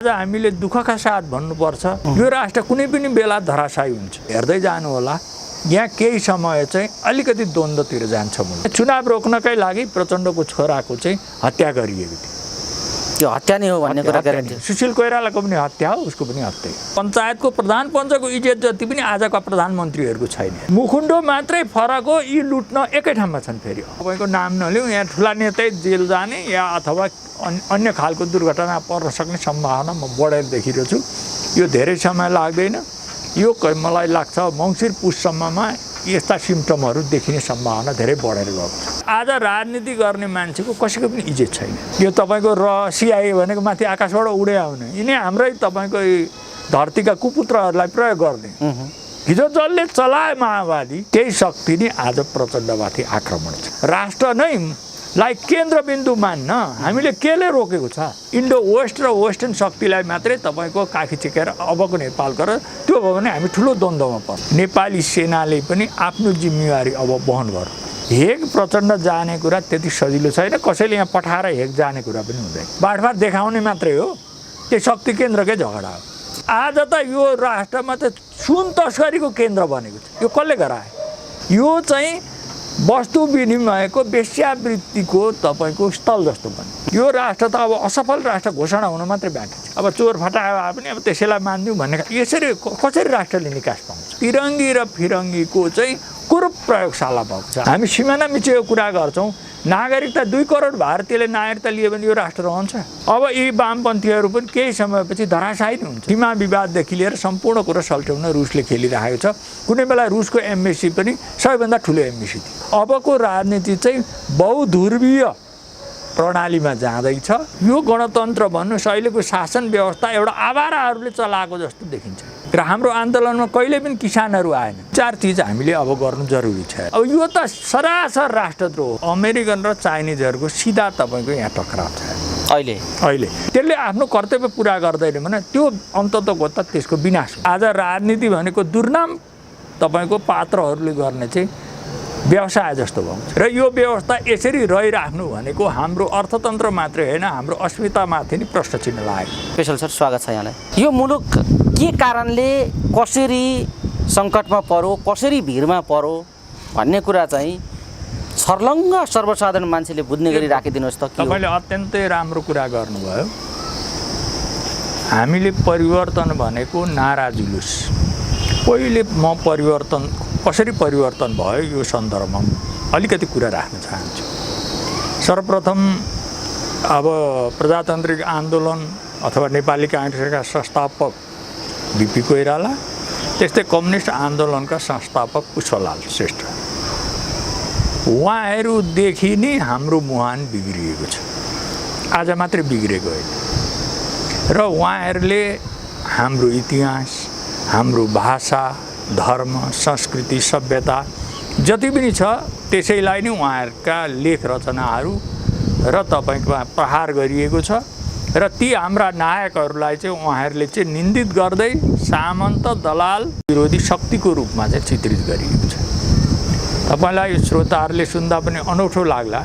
हामीले दुःखका साथ भन्नुपर्छ यो राष्ट्र कुनै पनि बेला धराशायी हुन्छ। हेर्दै जानु होला, यहाँ केही समय चाहिँ अलिकति द्वन्द्वतिर जान्छ। चुनाव रोक्नकै लागि प्रचण्डको छोराको चाहिँ हत्या गरिएको थियो। त्यो हत्या नै हो भन्ने कुरा ग्यारेन्टी। सुशील कोइरालाको पनि हत्या हो, उसको पनि हत्या। पञ्चायतको प्रधान पञ्चको इज्जत जति पनि आजका प्रधानमन्त्रीहरूको छैन। मुखुन्डो मात्रै फरक हो, यी लुट्न एकै ठाउँमा छन्। फेरि तपाईँको नाम नलिउँ, यहाँ ठुला नेतै जेल जाने या अथवा अन्य खालको दुर्घटना पर्न सक्ने सम्भावना म बढेर देखिरहेको छु। यो धेरै समय लाग्दैन, यो मलाई लाग्छ मङ्सिर पुससम्ममा यस्ता सिम्टमहरू देखिने सम्भावना धेरै बढेर गएको छ। आज राजनीति गर्ने मान्छेको कसैको पनि इज्जत छैन। यो तपाईँको सिआइए भनेको माथि आकाशबाट उडे आउने, यिनी हाम्रै तपाईँको धरतीका कुपुत्रहरूलाई प्रयोग गर्ने। हिजो जसले चलाए माओवादी, त्यही शक्ति नै आज प्रचण्डमाथि आक्रमण छ। राष्ट्र नै लाई केन्द्रबिन्दु मान्न हामीले केले रोकेको छ? इन्डो वेस्ट र वेस्टर्न शक्तिलाई मात्रै तपाईँको काखी चिकेर अबको नेपाल गरेर त्यो भयो भने हामी ठुलो द्वन्द्वमा पर्छ। नेपाली सेनाले पनि आफ्नो जिम्मेवारी अब वहन गर्छ। हेग प्रचण्ड जाने कुरा त्यति सजिलो छैन। कसैले यहाँ पठाएर हेग जाने कुरा पनि हुँदैन। बाँडफाँड देखाउने मात्रै हो, त्यो शक्ति केन्द्रकै झगडा हो। आज त यो राष्ट्रमा त सुन तस्करीको केन्द्र बनेको छ। यो कसले गरायो? यो चाहिँ वस्तु विनिमयको वेश्यावृत्तिको तपाईँको स्थल जस्तो बन्यो। यो राष्ट्र त अब असफल राष्ट्र घोषणा हुन मात्रै बाँकी छ। अब चोर फटायो भए पनि अब त्यसैलाई मानिदिउँ भन्ने यसरी कसरी राष्ट्रले निकास पाउँछ? तिरङ्गी र फिरङ्गीको चाहिँ कुरूप प्रयोगशाला भएको छ। हामी सिमाना मिचेको कुरा गर्छौँ। नागरिकता 2 करोड भारतीयले नागरिकता लियो भने यो राष्ट्र रहन्छ? अब यी वामपन्थीहरू पनि केही समयपछि धराशायी नै हुन्छ। सीमा विवाददेखि लिएर सम्पूर्ण कुरा सल्टाउन रुसले खेलिरहेको छ। कुनै बेला रुसको एम्बेसी पनि सबैभन्दा ठुलो एम्बेसी थियो। अबको राजनीति चाहिँ बहुध्रुवीय प्रणालीमा जाँदैछ। यो गणतन्त्र भन्नुहोस्, अहिलेको शासन व्यवस्था एउटा आवाराहरूले चलाएको जस्तो देखिन्छ। र हाम्रो आन्दोलनमा कहिले पनि किसानहरू आएन। 4 चिज हामीले अब गर्नु जरुरी छ। अब यो त सरासर राष्ट्रद्रोह। अमेरिकन र चाइनिजहरूको सिधा तपाईँको यहाँ टक्राव छ अहिले। त्यसले आफ्नो कर्तव्य पुरा गर्दैन भने त्यो अन्ततको त त्यसको विनाश हो। आज राजनीति भनेको दुर्नाम तपाईँको पात्रहरूले गर्ने चाहिँ व्यवसाय जस्तो भएको छ। र यो व्यवस्था यसरी रहिराख्नु भनेको हाम्रो अर्थतन्त्र मात्रै होइन, हाम्रो अस्मितामाथि नै प्रश्न चिन्ह लाग्यो। स्पेशल सर, स्वागत छ यहाँलाई। यो मुलुक के कारणले कसरी सङ्कटमा पर्यो, कसरी भिडमा पर्यो भन्ने कुरा चाहिँ छर्लङ्ग सर्वसाधारण मान्छेले बुझ्ने गरी राखिदिनुहोस् त। तपाईँले अत्यन्तै राम्रो कुरा गर्नुभयो। हामीले परिवर्तन भनेको नारा जुलुस। पहिले म कसरी परिवर्तन भयो यो सन्दर्भमा अलिकति कुरा राख्न चाहन्छु। सर्वप्रथम अब प्रजातान्त्रिक आन्दोलन अथवा नेपाली काङ्ग्रेसका संस्थापक बिपी कोइराला, त्यस्तै कम्युनिस्ट आन्दोलनका संस्थापक पुष्पलाल श्रेष्ठ, उहाँहरूदेखि नै हाम्रो मुहान बिग्रिएको छ। आज मात्रै बिग्रेको होइन। र उहाँहरूले हाम्रो इतिहास, हाम्रो भाषा, धर्म, संस्कृति, सभ्यता जति पनि छ त्यसैलाई नै उहाँहरूका लेख रचनाहरू र तपाईँको प्रहार गरिएको छ। र ती हाम्रा नायकहरूलाई चाहिँ उहाँहरूले चाहिँ निन्दित गर्दै सामन्त, दलाल, विरोधी शक्तिको रूपमा चाहिँ चित्रित गरिएको छ। तपाईँलाई श्रोताहरूले सुन्दा पनि अनौठो लाग्ला,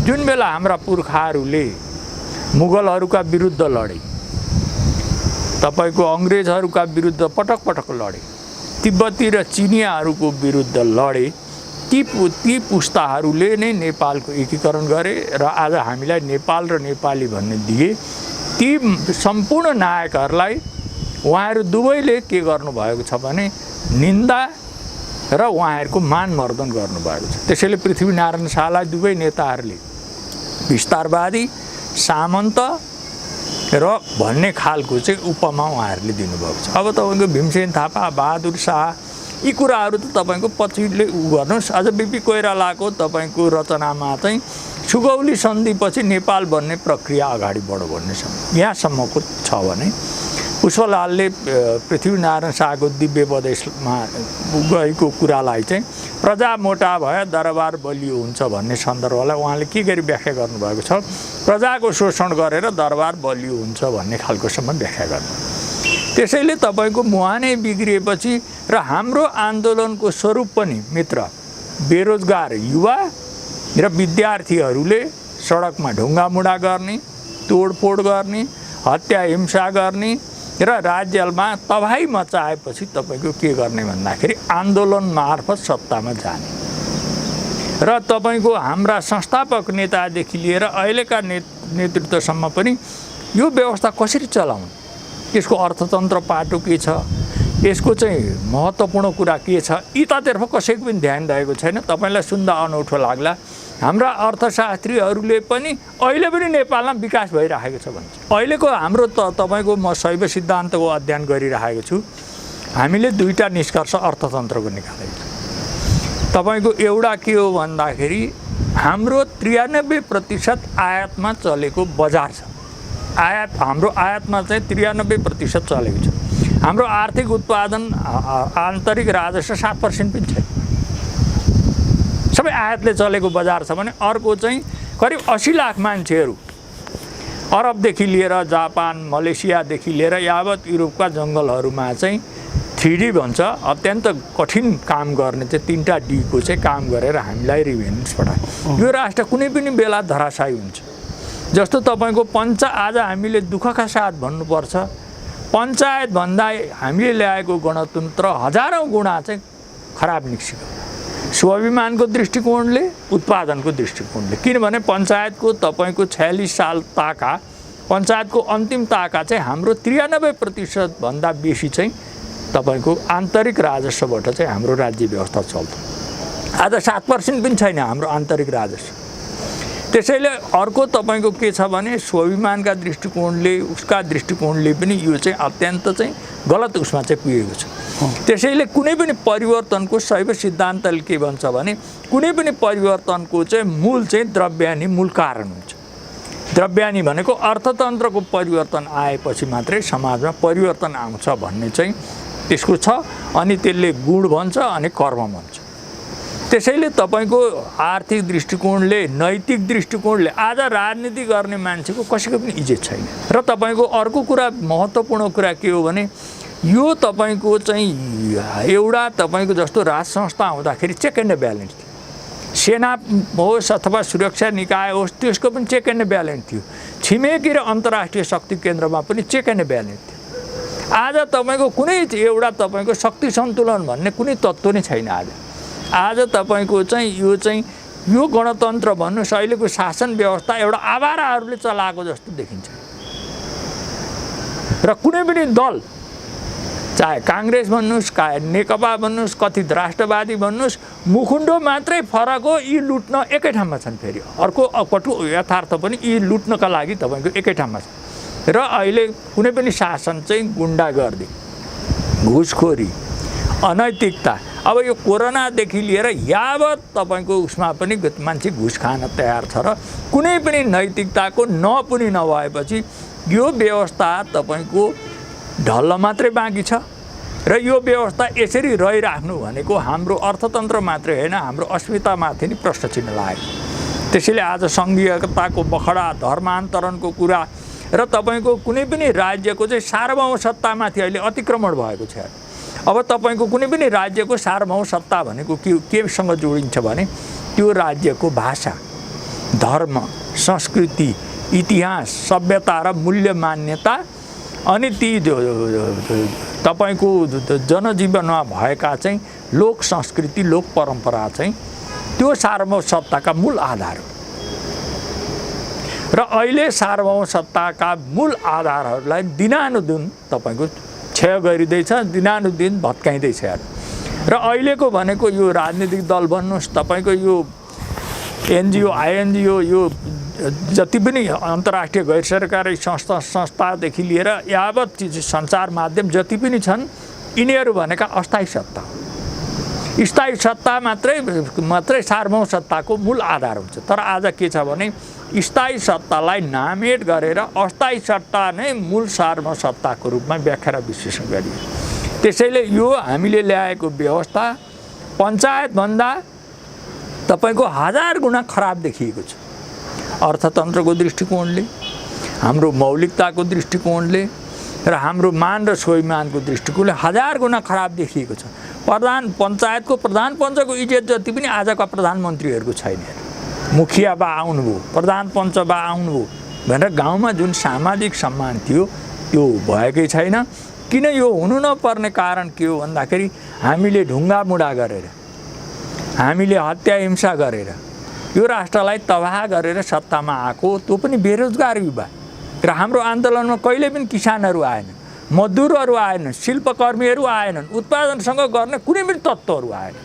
जुन बेला हाम्रा पुर्खाहरूले मुगलहरूका विरुद्ध लडे, तपाईँको अङ्ग्रेजहरूका विरुद्ध पटक पटक लडे, तिब्बती र चिनियाहरूको विरुद्ध लडे, ती पुस्ताहरूले नै नेपालको एकीकरण गरे र आज हामीलाई नेपाल र नेपाली भन्ने दिए। ती सम्पूर्ण नायकहरूलाई उहाँहरू दुवैले के गर्नुभएको छ भने निन्दा र उहाँहरूको मानमर्दन गर्नुभएको छ। त्यसैले पृथ्वीनारायण शाहलाई दुवै नेताहरूले विस्तारवादी, सामन्त र भन्ने खालको चाहिँ उपमा उहाँहरूले दिनुभएको छ। अब तपाईँको भीमसेन थापा, बहादुर शाह, यी कुराहरू त तपाईँको पछिल्लो गर्नुहोस्। अझ बिपी कोइरालाको तपाईँको रचनामा चाहिँ सुगौली सन्धिपछि नेपाल बन्ने प्रक्रिया अगाडि बढो भन्नेसम्म यहाँसम्मको छ भने पुष्पलालले पृथ्वीनारायण शाहको दिव्य उपदेशमा गएको कुरालाई चाहिँ प्रजा मोटा भए दरबार बलियो हुन्छ भन्ने सन्दर्भलाई उहाँले के गरी व्याख्या गर्नुभएको छ? प्रजाको शोषण गरेर दरबार बलियो हुन्छ भन्ने खालकोसम्म व्याख्या गर्नु। त्यसैले तपाईँको मुहानै बिग्रिएपछि र हाम्रो आन्दोलनको स्वरूप पनि मित्र बेरोजगार युवा र विद्यार्थीहरूले सडकमा ढुङ्गामुढा गर्ने, तोडफोड गर्ने, हत्या हिंसा गर्ने र राज्यमा तबाही मचाएपछि तपाईँको के गर्ने भन्दाखेरि आन्दोलन मार्फत सत्तामा जाने र तपाईँको हाम्रा संस्थापक नेतादेखि लिएर अहिलेका नेतृत्वसम्म पनि यो व्यवस्था कसरी चलाउने, यसको अर्थतन्त्र पाटो के छ, यसको चाहिँ महत्त्वपूर्ण कुरा के छ, यतातर्फ कसैको पनि ध्यान दिएको छैन। तपाईँलाई सुन्दा अनौठो लाग्ला, हाम्रा अर्थशास्त्रीहरूले पनि अहिले पनि नेपालमा विकास भइरहेको छ भन्छ। अहिलेको हाम्रो तपाईँको म शैव सिद्धान्तको अध्ययन गरिरहेको छु। हामीले दुईवटा निष्कर्ष अर्थतन्त्रको निकालेको छ। तपाईँको एउटा के हो भन्दाखेरि हाम्रो 93% आयातमा चलेको बजार छ। हाम्रो आयातमा चाहिँ 93% चलेको छ। हाम्रो आर्थिक उत्पादन आन्तरिक राजस्व 7% पनि छैन, सबै आयातले चलेको बजार छ भने अर्को चाहिँ करिब 80 लाख मान्छेहरू अरबदेखि लिएर जापान मलेसियादेखि लिएर यावत युरोपका जङ्गलहरूमा चाहिँ 3D भन्छ अत्यन्त कठिन काम गर्ने चाहिँ 3टा डीको चाहिँ काम गरेर हामीलाई रिभेन्युज पठायो। यो राष्ट्र कुनै पनि बेला धराशायी हुन्छ। जस्तो तपाईँको आज हामीले दुःखका साथ भन्नुपर्छ, पञ्चायत भन्दा हामीले ल्याएको गणतन्त्र हजारौँ गुणा चाहिँ खराब निस्कियो स्वाभिमानको दृष्टिकोणले, उत्पादनको दृष्टिकोणले। किनभने पञ्चायतको तपाईँको 46 साल ताका, पञ्चायतको अन्तिम ताका चाहिँ हाम्रो 93% भन्दा बेसी चाहिँ तपाईँको आन्तरिक राजस्वबाट चाहिँ हाम्रो राज्य व्यवस्था चल्थ्यो। आज 7% पनि छैन हाम्रो आन्तरिक राजस्व। त्यसैले अर्को तपाईँको के छ भने स्वाभिमानका दृष्टिकोणले, उसका दृष्टिकोणले पनि यो चाहिँ अत्यन्त चाहिँ गलत उसमा चाहिँ पुगेको छ। त्यसैले कुनै पनि परिवर्तनको शैव सिद्धान्तले के भन्छ भने कुनै पनि परिवर्तनको चाहिँ मूल चाहिँ द्रव्यानी मूल कारण हुन्छ। द्रव्यानी भनेको अर्थतन्त्रको परिवर्तन आएपछि मात्रै समाजमा परिवर्तन आउँछ भन्ने चाहिँ त्यसको छ। अनि त्यसले गुण भन्छ अनि कर्म भन्छ। त्यसैले तपाईँको आर्थिक दृष्टिकोणले, नैतिक दृष्टिकोणले आज राजनीति गर्ने मान्छेको कसैको पनि इज्जत छैन। र तपाईँको अर्को कुरा महत्त्वपूर्ण कुरा के हो भने यो तपाईँको चाहिँ एउटा तपाईँको जस्तो राज संस्था हुँदाखेरि चेक एन्ड ब्यालेन्स थियो। सेना होस् अथवा सुरक्षा निकाय होस् त्यसको पनि चेक एन्ड ब्यालेन्स थियो। छिमेकी र अन्तर्राष्ट्रिय शक्ति केन्द्रमा पनि चेक एन्ड ब्यालेन्स थियो। आज तपाईँको कुनै एउटा तपाईँको शक्ति सन्तुलन भन्ने कुनै तत्त्व नै छैन। आज तपाईँको चाहिँ यो गणतन्त्र भन्नुहोस्, अहिलेको शासन व्यवस्था एउटा आवाराहरूले चलाएको जस्तो देखिन्छ। र कुनै पनि दल, चाहे काङ्ग्रेस भन्नुहोस्, चाहे नेकपा भन्नुहोस्, कथित राष्ट्रवादी भन्नुहोस्, मुखुन्डो मात्रै फरक हो, यी लुट्न एकै ठाउँमा छन्। फेरि अर्को कटु यथार्थ पनि यी लुट्नका लागि तपाईँको एकै ठाउँमा छ। र अहिले कुनै पनि शासन चाहिँ गुन्डागर्दी, घुसखोरी, अनैतिकता, अब यो कोरोनादेखि लिएर यावत तपाईँको उसमा पनि मान्छे घुस खान तयार छ। र कुनै पनि नैतिकताको पनि नभएपछि यो व्यवस्था तपाईँको ढल्ल मात्रै बाँकी छ। र यो व्यवस्था यसरी रहिराख्नु भनेको हाम्रो अर्थतन्त्र मात्रै होइन, हाम्रो अस्मितामाथि नै प्रश्न चिन्ह लाग्यो। त्यसैले आज सङ्घीयताको बखडा, धर्मान्तरणको कुरा र तपाईँको कुनै पनि राज्यको चाहिँ सार्वभौम सत्तामाथि अहिले अतिक्रमण भएको छ। अब तपाईँको कुनै पनि राज्यको सार्वभौम सत्ता भनेको केसँग जोडिन्छ भने त्यो राज्यको भाषा, धर्म, संस्कृति, इतिहास, सभ्यता र मूल्य मान्यता अनि ती तपाईँको जनजीवनमा भएका चाहिँ लोक संस्कृति, लोक परम्परा चाहिँ त्यो सार्वभौम सत्ताका मूल आधार हो। र अहिले सार्वभौम सत्ताका मूल आधारहरूलाई दिनानुदिन तपाईँको क्षय गरिँदैछ, दिनानुदिन भत्काइँदैछ। र अहिलेको भनेको यो राजनीतिक दल भन्नुहोस्, तपाईँको यो एनजिओ, आइएनजिओ, यो जति पनि अन्तर्राष्ट्रिय गैर सरकारी संस्थादेखि लिएर यावत चिज सञ्चार माध्यम जति पनि छन्, यिनीहरू भनेका अस्थायी सत्ता हो। स्थायी सत्ता मात्रै सार्वभौम सत्ताको मूल आधार हुन्छ। तर आज के छ भने स्थायी सत्तालाई नामेट गरेर अस्थायी सत्ता नै मूल सार्वभौम सत्ताको रूपमा व्याख्या र विश्लेषण गरियो। त्यसैले यो हामीले ल्याएको व्यवस्था पञ्चायतभन्दा तपाईँको 1000 गुणा खराब देखिएको छ। अर्थतन्त्रको दृष्टिकोणले, हाम्रो मौलिकताको दृष्टिकोणले र हाम्रो मान र स्वाभिमानको दृष्टिकोणले 1000 गुणा खराब देखिएको छ। पञ्चायतको प्रधान पञ्चको इज्जत जति पनि आजका प्रधानमन्त्रीहरूको छैन। मुखिया बा आउनुभयो, प्रधान पञ्च बा आउनुभयो, भनेर गाउँमा जुन सामाजिक सम्मान थियो त्यो भएकै छैन। किन यो हुनु नपर्ने कारण के हो भन्दाखेरि हामीले ढुङ्गा मुढा गरेर, हामीले हत्या हिंसा गरेर यो राष्ट्रलाई तबाह गरेर सत्तामा आएको, त्यो पनि बेरोजगार युवा। र हाम्रो आन्दोलनमा कहिले पनि किसानहरू आएन, मजदुरहरू आएनन्, शिल्पकर्मीहरू आएनन्, उत्पादनसँग गर्ने कुनै पनि तत्त्वहरू आएन।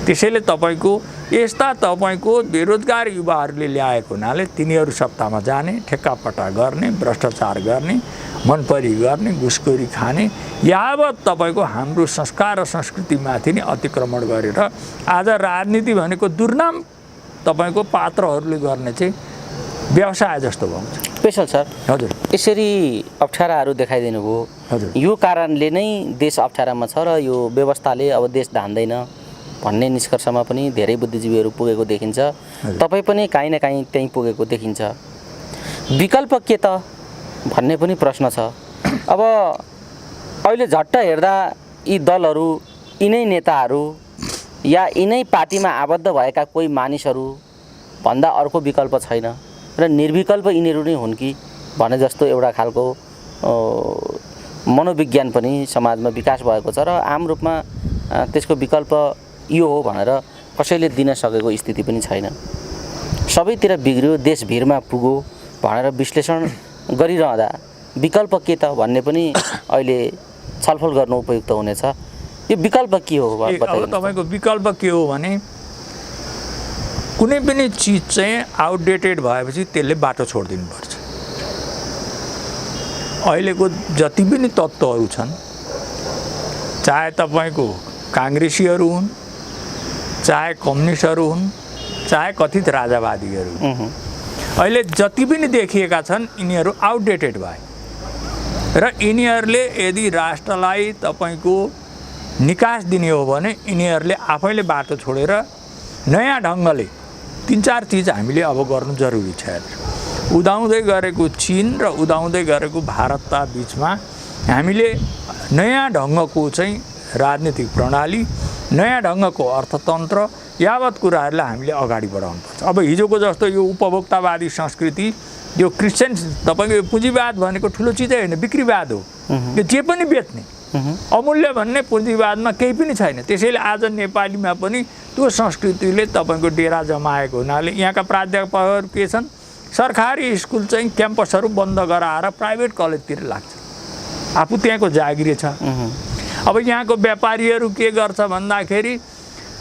त्यसैले तपाईँको यस्ता तपाईँको बेरोजगार युवाहरूले ल्याएको हुनाले तिनीहरू सत्तामा जाने, ठेक्कापट्टा गर्ने, भ्रष्टाचार गर्ने, मनपरी गर्ने, घुसखोरी खाने, यावत तपाईँको हाम्रो संस्कार र संस्कृतिमाथि नै अतिक्रमण गरेर आज राजनीति भनेको दुर्नाम तपाईँको पात्रहरूले गर्ने चाहिँ व्यवसाय जस्तो भएको छ। स्पेशल सर, हजुर, यसरी अप्ठ्याराहरू देखाइदिनु भयो। हजुर, यो कारणले नै देश अप्ठ्यारामा छ र यो व्यवस्थाले अब देश धान्दैन भन्ने निष्कर्षमा पनि धेरै बुद्धिजीवीहरू पुगेको देखिन्छ। तपाईँ पनि काहीँ न काहीँ त्यहीँ पुगेको देखिन्छ। विकल्प के त भन्ने पनि प्रश्न छ। अब अहिले झट्ट हेर्दा यी दलहरू, यिनै नेताहरू या यिनै पार्टीमा आबद्ध भएका कोही मानिसहरू भन्दा अर्को विकल्प छैन र निर्विकल्प यिनीहरू नै हुन् कि भने जस्तो एउटा खालको मनोविज्ञान पनि समाजमा विकास भएको छ र आम रूपमा त्यसको विकल्प यो हो भनेर कसैले दिन सकेको स्थिति पनि छैन। सबैतिर बिग्रियो, देश भिरमा पुग्यो भनेर विश्लेषण गरिरहँदा विकल्प के त भन्ने पनि अहिले छलफल गर्नु उपयुक्त हुनेछ। यो विकल्प के हो बताइदिनुहोस्। तपाईँको विकल्प के हो भने कुनै पनि चिज चाहिँ आउटडेटेड भएपछि त्यसले बाटो छोडिदिनुपर्छ। अहिलेको जति पनि तत्त्वहरू छन्, चाहे तपाईँको काङ्ग्रेसीहरू हुन्, चाहे कम्युनिस्टहरू हुन्, चाहे कथित राजावादीहरू हुन्, अहिले जति पनि देखिएका छन् यिनीहरू आउटडेटेड भए र यिनीहरूले यदि राष्ट्रलाई तपाईँको निकास दिने हो भने यिनीहरूले आफैले बाटो छोडेर नयाँ ढङ्गले 3-4 चिज हामीले अब गर्नु जरुरी छ। उदाउँदै गरेको चीन र उदाउँदै गरेको भारतका बिचमा हामीले नयाँ ढङ्गको चाहिँ राजनीतिक प्रणाली, नयाँ ढङ्गको अर्थतन्त्र, यावत कुराहरूलाई हामीले अगाडि बढाउनुपर्छ। अब हिजोको जस्तो यो उपभोक्तावादी संस्कृति, यो क्रिस्चियन तपाईँको पुँजीवाद भनेको ठुलो चिजै होइन, बिक्रीवाद हो। यो जे पनि बेच्ने, अमूल्य भन्ने पुँजीवादमा केही पनि छैन। त्यसैले आज नेपालीमा पनि त्यो संस्कृतिले तपाईँको डेरा जमाएको हुनाले यहाँका प्राध्यापकहरू के छन्, सरकारी स्कुल चाहिँ क्याम्पसहरू बन्द गराएर प्राइभेट कलेजतिर लाग्छ। आफू त्यहाँको जागिरी छ। अब यहाँको व्यापारीहरू के गर्छ भन्दाखेरि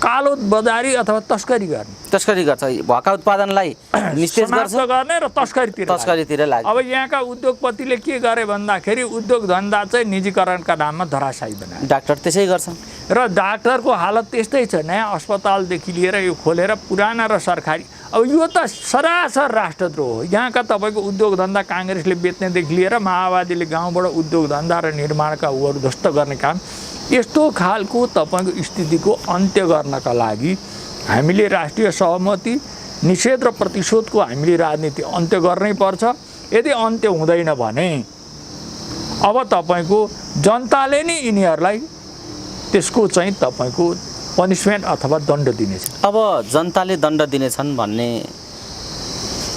कालो बजारी अथवा तस्करी गर्छ, भएका उत्पादनलाई निस्तेज गर्ने र तस्करीतिर लाग्छ। अब यहाँका उद्योगपतिले के गरे भन्दाखेरि उद्योग धन्दा चाहिँ निजीकरणका नाममा धराशायी बनाए। डाक्टर त्यसै गर्छन् र डाक्टरको हालत त्यस्तै छ। नयाँ अस्पतालदेखि लिएर यो खोलेर पुराना र सरकारी, अब यो त सरासर राष्ट्रद्रोह हो। यहाँका तपाईँको उद्योग धन्दा काङ्ग्रेसले बेच्नेदेखि लिएर माओवादीले गाउँबाट उद्योग धन्दा र निर्माणका उहरू ध्वस्त गर्ने काम, यस्तो खालको तपाईँको स्थितिको अन्त्य गर्नका लागि हामीले राष्ट्रिय सहमति, निषेध र प्रतिशोधको हामीले राजनीति अन्त्य गर्नै पर्छ। यदि अन्त्य हुँदैन भने अब तपाईँको जनताले नै यिनीहरूलाई त्यसको चाहिँ तपाईँको पनिसमेन्ट अथवा दण्ड दिनेछ। अब जनताले दण्ड दिनेछन् भन्ने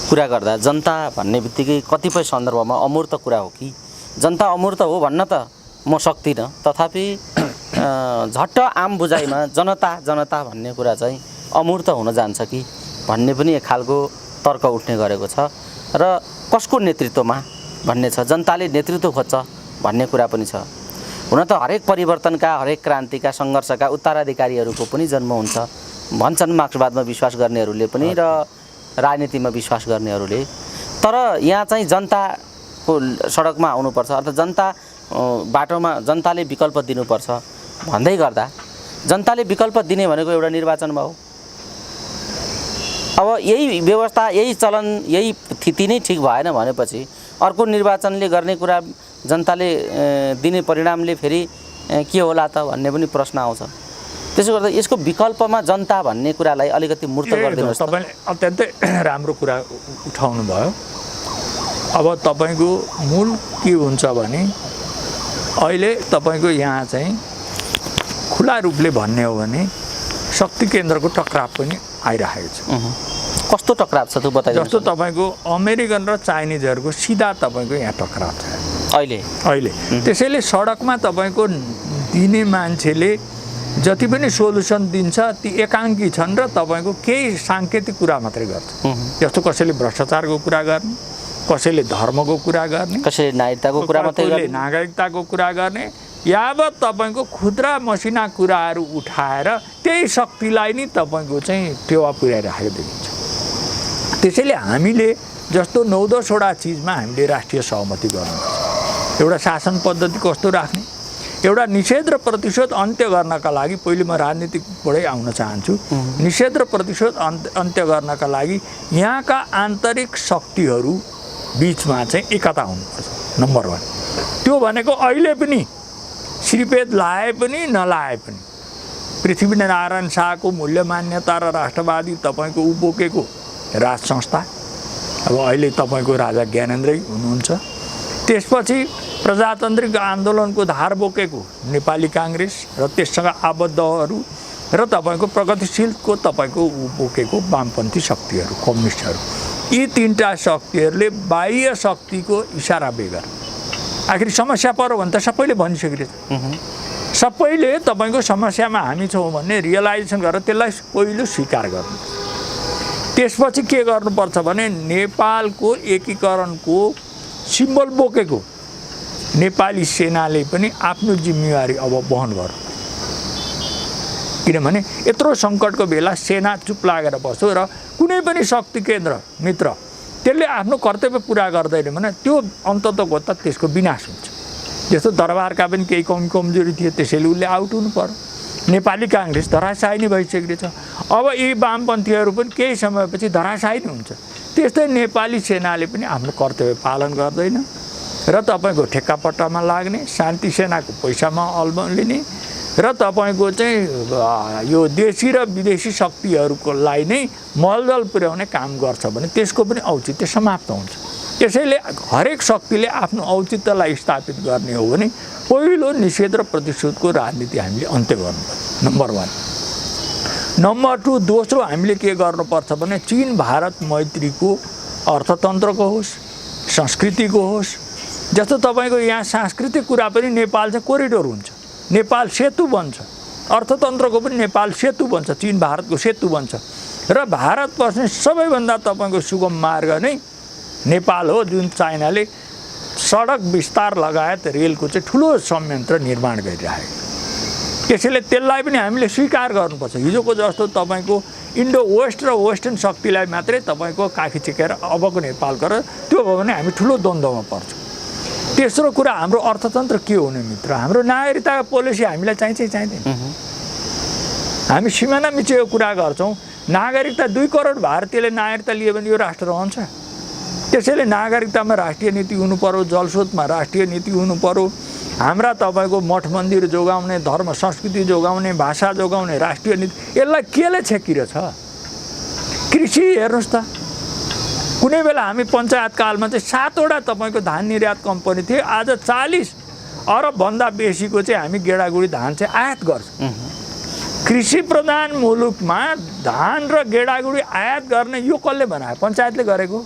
कुरा गर्दा जनता भन्ने बित्तिकै कतिपय सन्दर्भमा अमूर्त कुरा हो कि जनता अमूर्त हो भन्न त म सक्दिनँ, तथापि झट्ट आम बुझाइमा जनता भन्ने कुरा चाहिँ अमूर्त हुन जान्छ कि भन्ने पनि एक खालको तर्क उठ्ने गरेको छ र कसको नेतृत्वमा भन्ने छ, जनताले नेतृत्व खोज्छ भन्ने कुरा पनि छ। हुन त हरेक परिवर्तनका, हरेक क्रान्तिका, सङ्घर्षका उत्तराधिकारीहरूको पनि जन्म हुन्छ भन्छन् मार्क्सवादमा विश्वास गर्नेहरूले पनि र राजनीतिमा विश्वास गर्नेहरूले। तर यहाँ चाहिँ जनताको सडकमा आउनुपर्छ अर्थात् जनता बाटोमा जनताले विकल्प दिनुपर्छ भन्दै गर्दा जनताले विकल्प दिने भनेको एउटा निर्वाचन भयो। अब यही व्यवस्था, यही चलन, यही स्थिति नै ठिक भएन भनेपछि अर्को निर्वाचनले गर्ने कुरा, जनताले दिने परिणामले फेरि के होला त भन्ने पनि प्रश्न आउँछ। त्यसो गर्दा यसको विकल्पमा जनता भन्ने कुरालाई अलिकति मूर्त गरिदिनुहोस्। तपाईँले अत्यन्तै राम्रो कुरा उठाउनु भयो। अब तपाईँको मूल के हुन्छ भने अहिले तपाईँको यहाँ चाहिँ खुला रूपले भन्ने हो भने शक्ति केन्द्रको टकराव पनि आइरहेको छ। कस्तो टक्राव छ त्यो बताइदिनु। जस्तो तपाईँको अमेरिकन र चाइनिजहरूको सिधा तपाईँको यहाँ टक्राव छ अहिले। त्यसैले सडकमा तपाईँको दिने मान्छेले जति पनि सोलुसन दिन्छ ती एकाङ्की छन् र तपाईँको केही साङ्केतिक कुरा मात्रै गर्छ। जस्तो कसैले भ्रष्टाचारको कुरा गर्ने, कसैले धर्मको कुरा गर्ने, कसैले नागरिकताको कुरा मात्रै गर्ने, नागरिकताको कुरा गर्ने, यावत तपाईँको खुद्रा मसिना कुराहरू उठाएर त्यही शक्तिलाई नै तपाईँको चाहिँ टेवा पुर्याइराखेको देखिन्छ। त्यसैले हामीले जस्तो 9-10वटा चिजमा हामीले राष्ट्रिय सहमति गर्नुपर्छ। एउटा शासन पद्धति कस्तो राख्ने, एउटा निषेध र प्रतिशोध अन्त्य गर्नका लागि पहिले म राजनीतिकबाटै आउन चाहन्छु। निषेध र प्रतिशोध अन्त्य गर्नका लागि यहाँका आन्तरिक शक्तिहरू बिचमा चाहिँ एकता हुनुपर्छ, नम्बर 1। त्यो भनेको अहिले पनि श्रीपेद लाए पनि नलाए पनि पृथ्वीनारायण शाहको मूल्य मान्यता र राष्ट्रवादी तपाईँको बोकेको राज संस्था, अब अहिले तपाईँको राजा ज्ञानेन्द्रै हुनुहुन्छ। त्यसपछि प्रजातान्त्रिक आन्दोलनको धार बोकेको नेपाली काङ्ग्रेस र त्यससँग आबद्धहरू र तपाईँको प्रगतिशीलको तपाईँको बोकेको वामपन्थी शक्तिहरू, कम्युनिस्टहरू, यी 3टा शक्तिहरूले बाह्य शक्तिको इसारा बेगर आखिर समस्या पर्यो भने त सबैले भनिसकेको छ। सबैले तपाईँको समस्यामा हामी छौँ भन्ने रियलाइजेसन गरेर त्यसलाई पहिलो स्वीकार गर्नु। त्यसपछि के गर्नुपर्छ भने नेपालको एकीकरणको सिम्बल बोकेको नेपाली सेनाले पनि आफ्नो जिम्मेवारी अब वहन गर्नु। किनभने यत्रो सङ्कटको बेला सेना चुप लागेर बस्यो र कुनै पनि शक्ति केन्द्र मित्र त्यसले आफ्नो कर्तव्य पुरा गर्दैन भने त्यो अन्ततको त त्यसको विनाश हुन्छ। जस्तो दरबारका पनि केही कमजोरी थियो, त्यसैले उसले आउट हुनु पर्यो। नेपाली काङ्ग्रेस धराशायी नै भइसकेको छ। अब यी वामपन्थीहरू पनि केही समयपछि धराशायी नै हुन्छ। त्यस्तै नेपाली सेनाले पनि आफ्नो कर्तव्य पालन गर्दैन र तपाईँको ठेक्कापट्टामा लाग्ने, शान्ति सेनाको पैसामा अल्मलिने र तपाईँको चाहिँ यो देशी र विदेशी शक्तिहरूलाई नै मलदल पुर्याउने काम गर्छ भने त्यसको पनि औचित्य समाप्त हुन्छ। त्यसैले हरेक शक्तिले आफ्नो औचित्यलाई स्थापित गर्ने हो भने पहिलो निषेध र प्रतिशोधको राजनीति हामीले अन्त्य गर्नुपर्छ, नम्बर 1। नम्बर 2, दोस्रो हामीले के गर्नुपर्छ भने चीन भारत मैत्रीको अर्थतन्त्रको होस्, संस्कृतिको होस्। जस्तो तपाईँको यहाँ सांस्कृतिक कुरा पनि नेपाल चाहिँ कोरिडोर हुन्छ, नेपाल सेतु बन्छ, अर्थतन्त्रको पनि नेपाल सेतु बन्छ, चीन भारतको सेतु बन्छ र भारत पस्ने सबैभन्दा तपाईँको सुगम मार्ग नै नेपाल हो, जुन चाइनाले सडक विस्तार लगायत रेलको चाहिँ ठुलो संयन्त्र निर्माण गरिरहेको। त्यसैले त्यसलाई पनि हामीले स्वीकार गर्नुपर्छ। हिजोको जस्तो तपाईँको इन्डो वेस्ट र वेस्टर्न शक्तिलाई मात्रै तपाईँको काखी चिकेर अबको नेपाल गरेर त्यो भयो भने हामी ठुलो द्वन्द्वमा पर्छौँ। तेस्रो कुरा हाम्रो अर्थतन्त्र के हुने मित्र, हाम्रो नागरिकता पोलिसी हामीलाई चाहिँदैन। हामी सिमाना मिचेको कुरा गर्छौँ। नागरिकता 2 करोड भारतीयले नागरिकता लियो भने यो राष्ट्र रहन्छ। त्यसैले नागरिकतामा राष्ट्रिय नीति हुनु पर्यो, जलस्रोतमा राष्ट्रिय नीति हुनु पर्यो, हाम्रा तपाईँको मठ मन्दिर जोगाउने, धर्म संस्कृति जोगाउने, भाषा जोगाउने राष्ट्रिय नीति। यसलाई केले छेकिरहेछ? कृषि हेर्नुहोस् त, कुनै बेला हामी पञ्चायत कालमा चाहिँ 7वटा तपाईँको धान निर्यात कम्पनी थियो। आज 40 अरबभन्दा बेसीको चाहिँ हामी गेडागुडी धान चाहिँ आयात गर्छौँ। कृषि प्रधान मुलुकमा धान र गेडागुडी आयात गर्ने यो कसले बनायो? पञ्चायतले गरेको,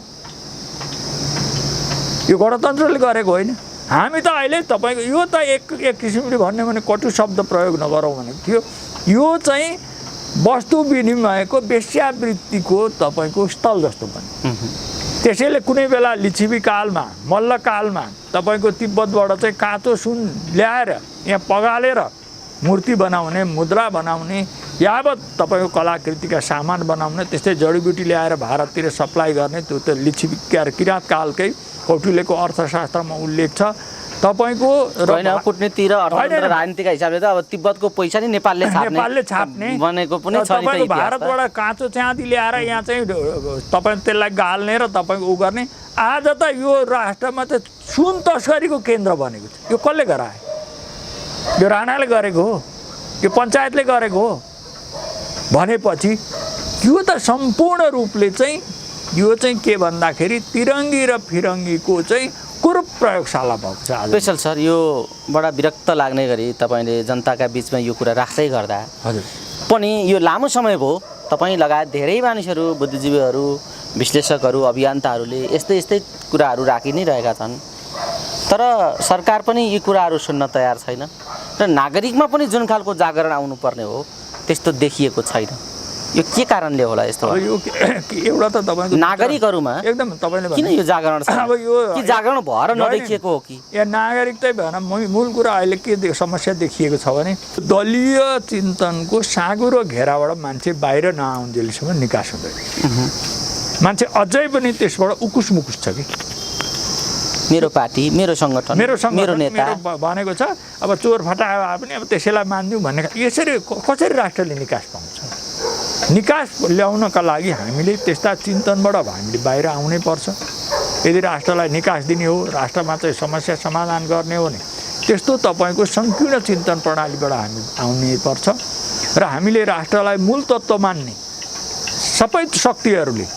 यो गणतन्त्रले गरेको होइन। हामी त अहिले तपाईँको यो त एक किसिमले भन्यो भने कटु शब्द प्रयोग नगरौँ भनेको थियो। यो चाहिँ वस्तु विनिमयको वेश्यावृत्तिको तपाईँको स्थल जस्तो बन्यो। त्यसैले कुनै बेला लिच्छवी कालमा, मल्ल कालमा तपाईँको तिब्बतबाट चाहिँ काँचो सुन ल्याएर यहाँ पगालेर मूर्ति बनाउने, मुद्रा बनाउने, यावत तपाईँको कलाकृतिका सामान बनाउने, त्यस्तै जडीबुटी ल्याएर भारततिर सप्लाई गर्ने, त्यो त लिच्छवी किराँत कालकै कौटिल्यको अर्थशास्त्रमा उल्लेख छ। तपाईँको कूटनीति र अर्थतन्त्र राजनीतिका हिसाबले त अब तिब्बतको पैसा नि नेपालले छाप्ने भनेको पनि छ नि त। भारतबाट काँचो चाँदी ल्याएर यहाँ चाहिँ तपाईँ त्यसलाई गाल्ने र तपाईँको उ गर्ने। आज त यो राष्ट्रमा चाहिँ सुन तस्करीको केन्द्र बनेको छ। यो कसले गरायो? यो राणाले गरेको हो, यो पञ्चायतले गरेको हो भनेपछि यो त सम्पूर्ण रूपले चाहिँ यो चाहिँ के भन्दाखेरि तिरङ्गी र फिरङ्गीको चाहिँ कुरूप प्रयोगशाला भएको छ। स्पेसल सर, यो बडा विरक्त लाग्ने गरी तपाईँले जनताका बिचमा यो कुरा राख्दै गर्दा हजुर पनि यो लामो समय भयो तपाईँ लगायत धेरै मानिसहरू बुद्धिजीवीहरू विश्लेषकहरू अभियन्ताहरूले यस्तै कुराहरू राखि नै रहेका छन् तर सरकार पनि यी कुराहरू सुन्न तयार छैन र नागरिकमा पनि जुन खालको जागरण आउनुपर्ने हो त्यस्तो देखिएको छैन यो के कारणले होला यस्तो अब यो एउटा त तपाईँको नागरिकहरूमा एकदम तपाईँले किन यो जागरण छ अब यो कि जागरण भएर नदेखिएको हो कि या नागरिकतै भएन मूल कुरा अहिले के समस्या देखिएको छ भने दलीय चिन्तनको साँगो र घेराबाट मान्छे बाहिर नआउन्जेलसम्म निकास हुँदैन मान्छे अझै पनि त्यसबाट उकुस मुकुस छ कि मेरो पार्टी मेरो सङ्गठन मेरो नेता भनेको छ अब चोर फटायो भए पनि अब त्यसैलाई मान्दिउँ भन्ने यसरी कसरी राष्ट्रले निकास पाउँछ निकास ल्याउनका लागि हामीले त्यस्ता चिन्तनबाट हामीले बाहिर आउनै पर्छ यदि राष्ट्रलाई निकास दिने हो राष्ट्रमा चाहिँ समस्या समाधान गर्ने हो भने त्यस्तो तपाईँको सङ्कीर्ण चिन्तन प्रणालीबाट हामी आउनै पर्छ र हामीले राष्ट्रलाई मूल तत्त्व मान्ने सबै शक्तिहरूले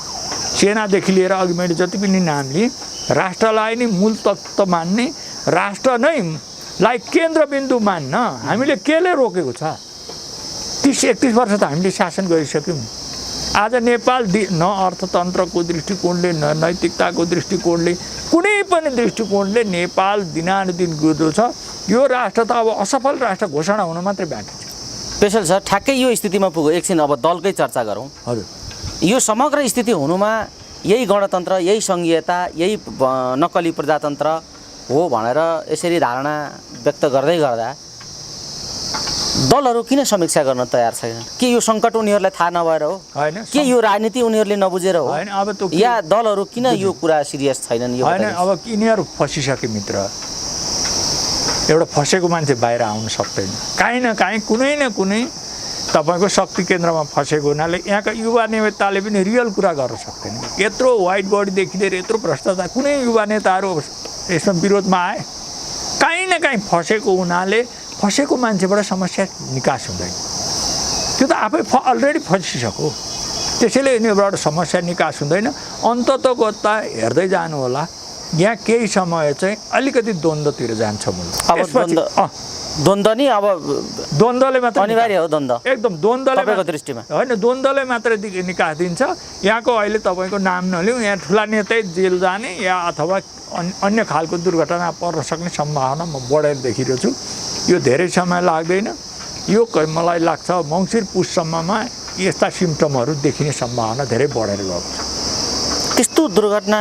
सेनादेखि लिएर अघि मैले जति पनि नाम लिएँ राष्ट्रलाई नै मूल तत्त्व मान्ने राष्ट्र नै लाई केन्द्रबिन्दु मान्न हामीले केले रोकेको छ 30-31 वर्ष त हामीले शासन गरिसक्यौँ आज नेपाल न अर्थतन्त्रको दृष्टिकोणले न नैतिकताको दृष्टिकोणले कुनै पनि दृष्टिकोणले नेपाल दिनानुदिन गुड्दो छ यो राष्ट्र त अब असफल राष्ट्र घोषणा हुन मात्रै बाँकी छ पेशल सर ठ्याक्कै यो स्थितिमा पुग्यो एकछिन अब दलकै चर्चा गरौँ हजुर यो समग्र स्थिति हुनुमा यही गणतन्त्र यही सङ्घीयता यही नक्कली प्रजातन्त्र हो भनेर यसरी धारणा व्यक्त गर्दै गर्दा दलहरू किन समीक्षा गर्न तयार छैनन् के यो सङ्कट उनीहरूलाई थाहा नभएर हो हैन के यो राजनीति उनीहरूले नबुझेर हो हैन अब त या दलहरू किन यो कुरा सिरियस छैनन् यो हैन अब यिनीहरू फसिसके मित्र एउटा फसेको मान्छे बाहिर आउन सक्दैन काहीँ न काहीँ कुनै न कुनै तपाईँको शक्ति केन्द्रमा फसेको हुनाले यहाँका युवा नेताले पनि रियल कुरा गर्न सक्दैन यत्रो व्हाइट बडीदेखि लिएर यत्रो भ्रष्टाचार कुनै युवा नेताहरू यसमा विरोधमा आए काहीँ न काहीँ फसेको हुनाले फसेको मान्छेबाट समस्या निकास हुँदैन त्यो त आफै अलरेडी फसिसक्यो त्यसैले यिनीहरूबाट समस्या निकास हुँदैन अन्ततगता हेर्दै जानु होला यहाँ केही समय चाहिँ अलिकति द्वन्द्वतिर जान्छ अब द्वन्द्व नि अब द्वन्द्वले मात्र अनिवार्य हो द्वन्द्व एकदम द्वन्द्वले तपाईँको दृष्टिमा होइन द्वन्द्वले मात्रै निकास दिन्छ यहाँको अहिले तपाईँको नाम नलिउँ यहाँ ठुला नेतै जेल जाने या अथवा अन्य खालको दुर्घटना पर्न सक्ने सम्भावना म बढेर देखिरहेको छु यो धेरै समय लाग्दैन यो मलाई लाग्छ मङ्सिर पुससम्ममा यस्ता सिम्टमहरू देखिने सम्भावना धेरै बढेर गएको छ त्यस्तो दुर्घटना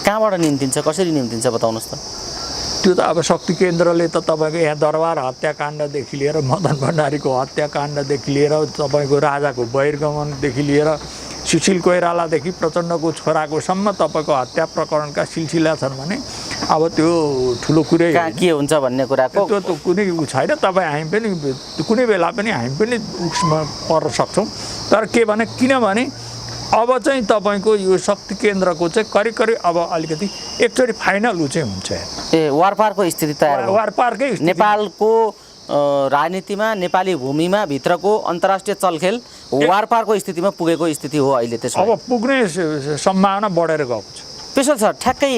कहाँबाट निम्तिन्छ कसरी निम्तिन्छ बताउनुहोस् त त्यो त अब शक्ति केन्द्रले त तपाईँको यहाँ दरबार हत्याकाण्डदेखि लिएर मदन भण्डारीको हत्याकाण्डदेखि लिएर तपाईँको राजाको बहिर्गमनदेखि लिएर सुशील कोइरालादेखि प्रचण्डको छोराकोसम्म तपाईँको हत्या प्रकरणका सिलसिला छन् भने अब त्यो ठुलो कुरै के हुन्छ भन्ने कुराको त्यो त कुनै उ छैन तपाईँ हामी पनि कुनै बेला पनि हामी पनि उसमा पर्न सक्छौँ तर के भने किनभने अब चाहिँ तपाईँको यो शक्ति केन्द्रको चाहिँ करिब करिब अब अलिकति एकचोटि फाइनल उ चाहिँ हुन्छ ए वारपारको स्थिति तयार वारपारकै नेपालको राजनीतिमा नेपाली भूमिमा भित्रको अन्तर्राष्ट्रिय चलखेल वारपारको स्थितिमा पुगेको स्थिति हो अहिले त्यसो अब पुग्ने सम्भावना बढेर गएको छ पेशल सर ठ्याक्कै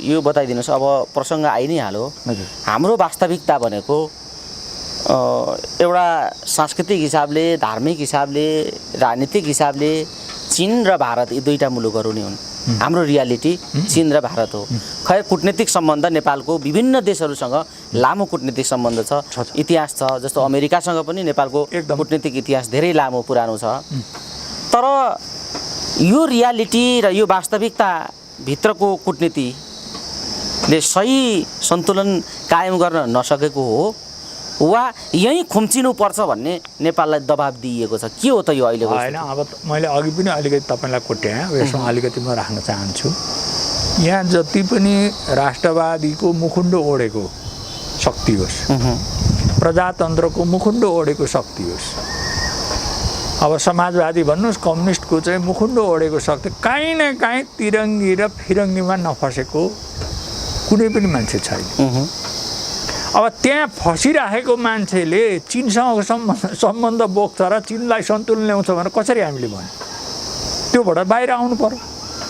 यो बताइदिनुहोस् अब प्रसङ्ग आइ नै हाल्यो हाम्रो वास्तविकता भनेको एउटा सांस्कृतिक हिसाबले धार्मिक हिसाबले राजनीतिक हिसाबले चीन र भारत यी दुईटा मुलुकहरू नै हुन् हाम्रो रियालिटी चीन र भारत हो खैर कूटनीतिक सम्बन्ध नेपालको विभिन्न देशहरूसँग लामो कूटनीतिक सम्बन्ध छ इतिहास छ जस्तो अमेरिकासँग पनि नेपालको कूटनीतिक इतिहास धेरै लामो पुरानो छ तर यो रियालिटी र यो वास्तविकता भित्रको कूटनीतिले सही सन्तुलन कायम गर्न नसकेको हो वा यहीँ खुम्चिनु पर्छ भन्ने नेपाललाई दबाब दिइएको छ के हो त यो अहिलेको होइन अब मैले अघि पनि अलिकति तपाईँलाई कोट्याएँ यसमा अलिकति म राख्न चाहन्छु यहाँ जति पनि राष्ट्रवादीको मुखुन्डो ओढेको शक्ति होस् प्रजातन्त्रको मुखुन्डो ओढेको शक्ति होस् अब समाजवादी भन्नुहोस् कम्युनिस्टको चाहिँ मुखुन्डो ओढेको शक्ति काहीँ न काहीँ तिरङ्गी र फिरङ्गीमा नफसेको कुनै पनि मान्छे छैन अब त्यहाँ फसिराखेको मान्छेले चीनसँगको सम्बन्ध बोक्छ र चीनलाई सन्तुलन ल्याउँछ भनेर कसरी हामीले भन्यो त्योबाट बाहिर आउनु पर्यो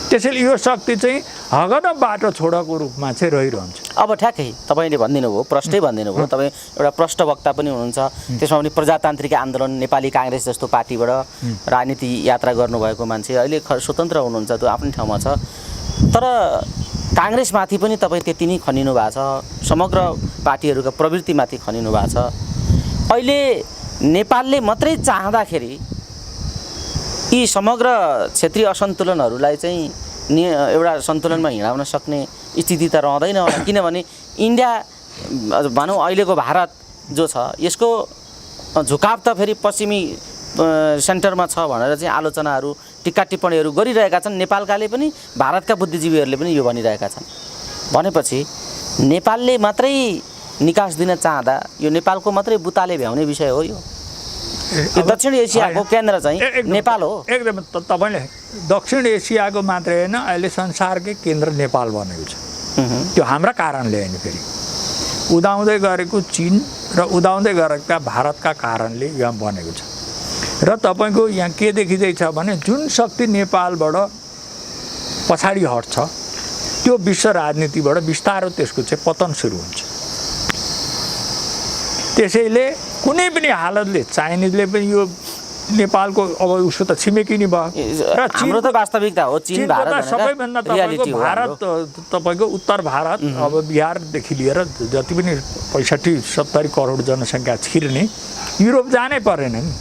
त्यसैले यो शक्ति चाहिँ हगन बाटो छोडको रूपमा चाहिँ रहिरहन्छ अब ठ्याक्कै तपाईँले भनिदिनु भयो, प्रष्टै भनिदिनु भयो, तपाईँ एउटा प्रष्ट वक्ता पनि हुनुहुन्छ, त्यसमा पनि प्रजातान्त्रिक आन्दोलन नेपाली काङ्ग्रेस जस्तो पार्टीबाट राजनीति यात्रा गर्नुभएको मान्छे, अहिले स्वतन्त्र हुनुहुन्छ, त्यो आफ्नै ठाउँमा छ। तर काङ्ग्रेसमाथि पनि तपाईँ त्यति नै खनिनु भएको छ, समग्र पार्टीहरूका प्रवृत्तिमाथि खनिनु भएको छ। अहिले नेपालले मात्रै चाहँदाखेरि यी समग्र क्षेत्रीय असन्तुलनहरूलाई चाहिँ एउटा सन्तुलनमा हिँडाउन सक्ने स्थिति त रहँदैन होला, किनभने इन्डिया भनौँ अहिलेको भारत जो छ यसको झुकाव त फेरि पश्चिमी सेन्टरमा छ भनेर चाहिँ आलोचनाहरू टिक्का टिप्पणीहरू गरिरहेका छन्। नेपालकाले पनि भारतका बुद्धिजीवीहरूले पनि यो भनिरहेका छन्। भनेपछि नेपालले मात्रै निकास दिन चाहँदा यो नेपालको मात्रै बुताले भ्याउने विषय हो। यो दक्षिण एसियाको केन्द्र चाहिँ नेपाल हो। एकदम तपाईँले दक्षिण एसियाको मात्रै होइन, अहिले संसारकै केन्द्र नेपाल बनेको छ। त्यो हाम्रा कारणले होइन, फेरि उदाउँदै गरेको चीन र उदाउँदै गरेका भारतका कारणले यहाँ बनेको छ। र तपाईँको यहाँ के देखिँदैछ भने जुन शक्ति नेपालबाट पछाडि हट्छ त्यो विश्व राजनीतिबाट बिस्तारो त्यसको चाहिँ पतन सुरु हुन्छ। त्यसैले कुनै पनि हालतले चाइनिजले पनि यो नेपालको अब उसको त छिमेकी नै भयो र हाम्रो त वास्तविकता हो। चीन भारत सबैभन्दा तपाईँको भारत तपाईँको उत्तर भारत अब बिहारदेखि लिएर जति पनि 65-70 करोड जनसङ्ख्या छिर्ने युरोप जानै परेन नि।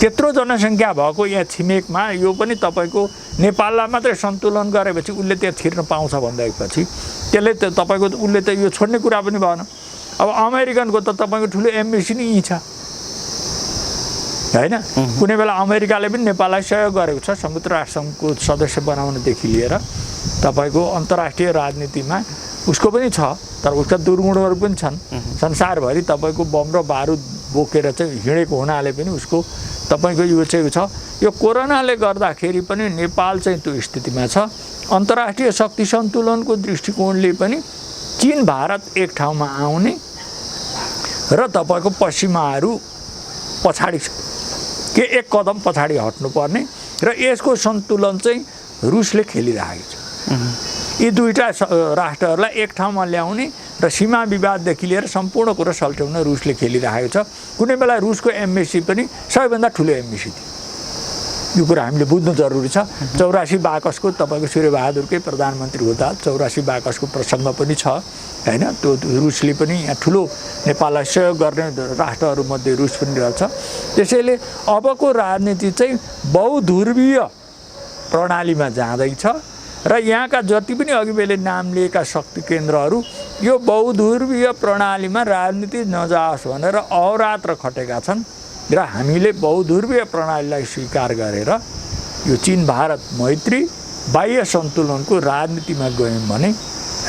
त्यत्रो जनसङ्ख्या भएको यहाँ छिमेकमा यो पनि तपाईँको नेपाललाई मात्रै सन्तुलन गरेपछि उसले त्यहाँ छिर्न पाउँछ भन्दाखेरि त्यसले त तपाईँको उसले त यो छोड्ने कुरा पनि भएन। अब अमेरिकनको त तपाईँको ठुलो एम्बेसी नै यहीँ छ होइन। कुनै बेला अमेरिकाले पनि नेपाललाई सहयोग गरेको छ, संयुक्त राष्ट्रसङ्घको सदस्य बनाउनदेखि लिएर तपाईँको अन्तर्राष्ट्रिय राजनीतिमा उसको पनि छ। तर उसका दुर्गुणहरू पनि छन्। संसारभरि तपाईँको बम र बारुद बोकेर चाहिँ हिँडेको हुनाले पनि उसको तपाईँको यो चाहिँ छ। यो कोरोनाले गर्दाखेरि पनि नेपाल चाहिँ त्यो स्थितिमा छ। अन्तर्राष्ट्रिय शक्ति सन्तुलनको दृष्टिकोणले पनि चीन भारत एक ठाउँमा आउने र तपाईँको पश्चिमाहरू पछाडि के एक कदम पछाडि हट्नुपर्ने र यसको सन्तुलन चाहिँ रुसले खेलिरहेको छ। यी दुईटा राष्ट्रहरूलाई एक ठाउँमा ल्याउने र सीमा विवाददेखि लिएर सम्पूर्ण कुरा सल्टाउन रुसले खेलिरहेको छ। कुनै बेला रुसको एम्बेसी पनि सबैभन्दा ठुलो एम्बेसी थियो। यो कुरा हामीले बुझ्नु जरुरी छ। 84 बाकसको तपाईँको सूर्यबहादुरकै प्रधानमन्त्री हुँदा 84 बाकसको प्रसङ्ग पनि छ होइन। त्यो रुसले पनि यहाँ ठुलो नेपाललाई सहयोग गर्ने राष्ट्रहरूमध्ये रुस पनि रहेछ। त्यसैले अबको राजनीति चाहिँ बहुध्रुवीय प्रणालीमा जाँदैछ र यहाँका जति पनि अघि मैले नाम लिएका शक्ति केन्द्रहरू यो बहुध्रुवीय प्रणालीमा राजनीति नजाओस् भनेर अहोरात्र खटेका छन् र हामीले बहुध्रुवीय प्रणालीलाई स्वीकार गरेर यो चीन भारत मैत्री बाह्य सन्तुलनको राजनीतिमा गयौँ भने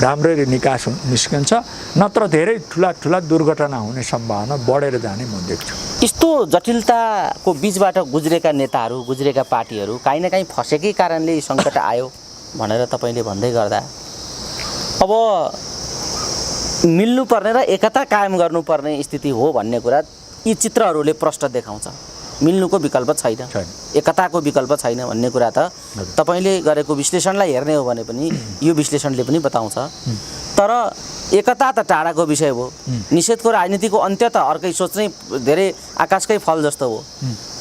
राम्ररी निकास निस्कन्छ, नत्र धेरै ठुला दुर्घटना हुने सम्भावना बढेर जाने म देख्छु। यस्तो जटिलताको बिचबाट गुज्रेका नेताहरू गुज्रेका पार्टीहरू काहीँ न काहीँ फसेकै कारणले सङ्कट आयो भनेर तपाईँले भन्दै गर्दा अब मिल्नुपर्ने र एकता कायम गर्नुपर्ने स्थिति हो भन्ने कुरा यी चित्रहरूले प्रष्ट देखाउँछ। मिल्नुको विकल्प छैन, एकताको विकल्प छैन भन्ने कुरा त तपाईँले गरेको विश्लेषणलाई हेर्ने हो भने पनि यो विश्लेषणले पनि बताउँछ। तर एकता त टाढाको विषय हो, निषेधको राजनीतिको अन्त्य त अर्कै सोच्नै धेरै आकाशकै फल जस्तो हो।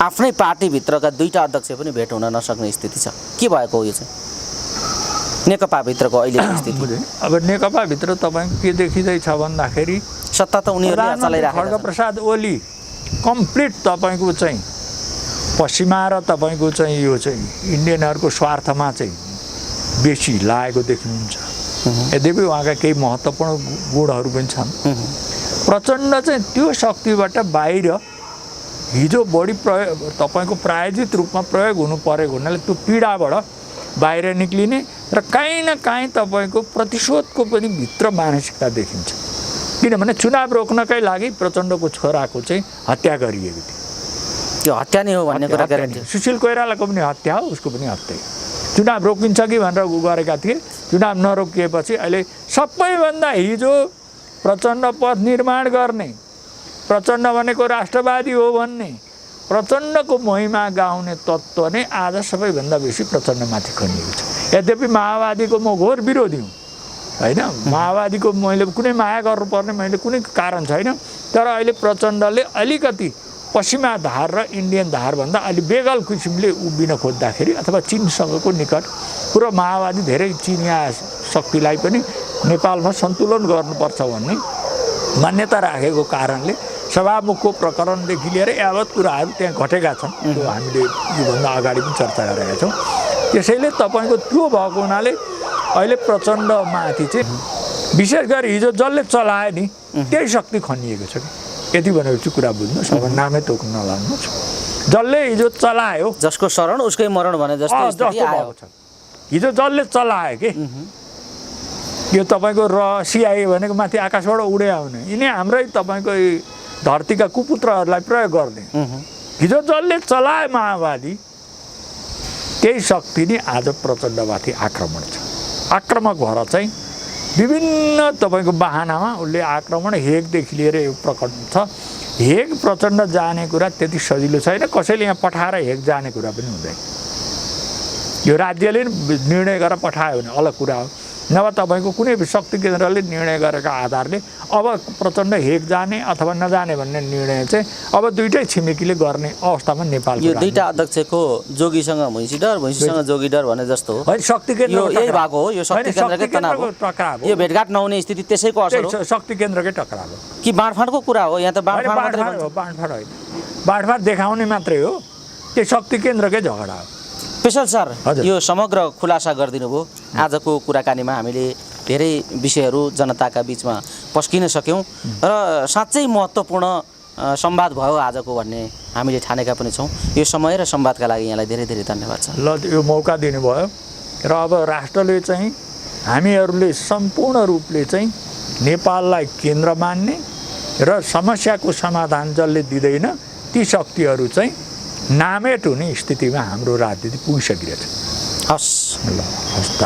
आफ्नै पार्टीभित्रका दुईटा अध्यक्ष पनि भेट हुन नसक्ने स्थिति छ। के भएको हो यो चाहिँ नेकपाभित्रको अहिलेको स्थिति? अब नेकपाभित्र तपाईँको के देखिँदैछ भन्दाखेरि सत्ता त उनीहरूले चलाइरहेका छन्। खड्गप्रसाद ओली कम्प्लिट तपाईँको चाहिँ पश्चिमा र तपाईँको चाहिँ यो चाहिँ इन्डियनहरूको स्वार्थमा चाहिँ बेसी लागेको देख्नुहुन्छ। यद्यपि उहाँका केही महत्त्वपूर्ण गुणहरू पनि छन्। प्रचण्ड चाहिँ त्यो शक्तिबाट बाहिर हिजो बढी तपाईँको प्रायोजित रूपमा प्रयोग हुनु परेको हुनाले त्यो पीडाबाट बाहिर निक्लिने र काहीँ न काहीँ तपाईँको प्रतिशोधको पनि भित्र मानसिकता देखिन्छ। किनभने चुनाव रोक्नकै लागि प्रचण्डको छोराको चाहिँ हत्या गरिएको थियो। त्यो हत्या नै हो भन्ने कुरा ग्यारेन्टी। सुशील कोइरालाको पनि हत्या हो, उसको पनि हत्या। चुनाव रोकिन्छ कि भनेर गरेका थिए। चुनाव नरोकिएपछि अहिले सबैभन्दा हिजो प्रचण्ड पथ निर्माण गर्ने, प्रचण्ड भनेको राष्ट्रवादी हो भन्ने, प्रचण्डको महिमा गाउने तत्त्व नै आज सबैभन्दा बेसी प्रचण्डमाथि खनिएको छ। यद्यपि माओवादीको म घोर विरोधी हुँ होइन माओवादीको मैले कुनै माया गर्नुपर्ने मैले कुनै कारण छैन तर अहिले प्रचण्डले अलिकति पश्चिमा धार र इन्डियन धारभन्दा अलि बेगल किसिमले उभिन खोज्दाखेरि अथवा चीनसँगको निकट पुरा माओवादी धेरै चिनिया शक्तिलाई पनि नेपालमा सन्तुलन गर्नुपर्छ भन्ने मान्यता राखेको कारणले सभामुखको प्रकरणदेखि लिएर यावत कुराहरू त्यहाँ घटेका छन् त्यो हामीले योभन्दा अगाडि पनि चर्चा गरेका छौँ त्यसैले तपाईँको त्यो भएको हुनाले अहिले प्रचण्डमाथि चाहिँ विशेष गरी हिजो जसले चलायो नि त्यही शक्ति खनिएको छ कि यति भनेर चाहिँ कुरा बुझ्नुहोस् अब नामै तोक्न नलाग्नुहोस् जसले हिजो चलायो जसको शरण उसकै मरण भने जस्तो स्थिति आयो छ हिजो जसले चलायो के यो तपाईँको सिआइए भनेको माथि आकाशबाट उडे आउने यिनी हाम्रै तपाईँको धरतीका कुपुत्रहरूलाई प्रयोग गर्ने हिजो जसले चलायो माओवादी त्यही शक्ति नै आज प्रचण्डमाथि आक्रमण छ आक्रमक भएर चाहिँ विभिन्न तपाईँको बाहनामा उसले आक्रमण हेगदेखि लिएर यो प्रकट छ हेग प्रचण्ड जाने कुरा त्यति सजिलो छैन कसैले यहाँ पठाएर हेग जाने कुरा पनि हुँदैन यो राज्यले निर्णय गरेर पठायो भने अलग कुरा हो नभए तपाईँको कुनै शक्ति केन्द्रले निर्णय गरेका आधारले अब प्रचण्ड हेग जाने अथवा नजाने भन्ने निर्णय चाहिँ अब दुईटै छिमेकीले गर्ने अवस्थामा नेपाल यो दुईटा अध्यक्षको जोगीसँग भैँसीडर भैँसीसँग जोगीडर भने जस्तो हो शक्ति केन्द्र यही भएको हो यो शक्ति केन्द्रकै तनाव टकराव यो भेटघाट नहुने स्थिति त्यसैको असर हो शक्ति केन्द्रकै टकराव हो कि बाँडफाँडको कुरा हो यहाँ त बाँडफाँड होइन बाँडफाँड देखाउने मात्रै हो त्यो शक्ति केन्द्रकै झगडा हो पेशल सर यो समग्र खुलासा गरिदिनु भयो आजको कुराकानीमा हामीले धेरै विषयहरू जनताका बिचमा पस्किन सक्यौँ र साँच्चै महत्त्वपूर्ण संवाद भयो आजको भन्ने हामीले ठानेका पनि छौँ यो समय र संवादका लागि यहाँलाई धेरै धेरै धन्यवाद छ ल यो मौका दिनुभयो र अब राष्ट्रले चाहिँ हामीहरूले सम्पूर्ण रूपले चाहिँ नेपाललाई केन्द्र मान्ने र समस्याको समाधान जसले दिँदैन ती शक्तिहरू चाहिँ नामेट हुने स्थितिमा हाम्रो राजनीति पुगिसकिरहेछ हस् ल हस्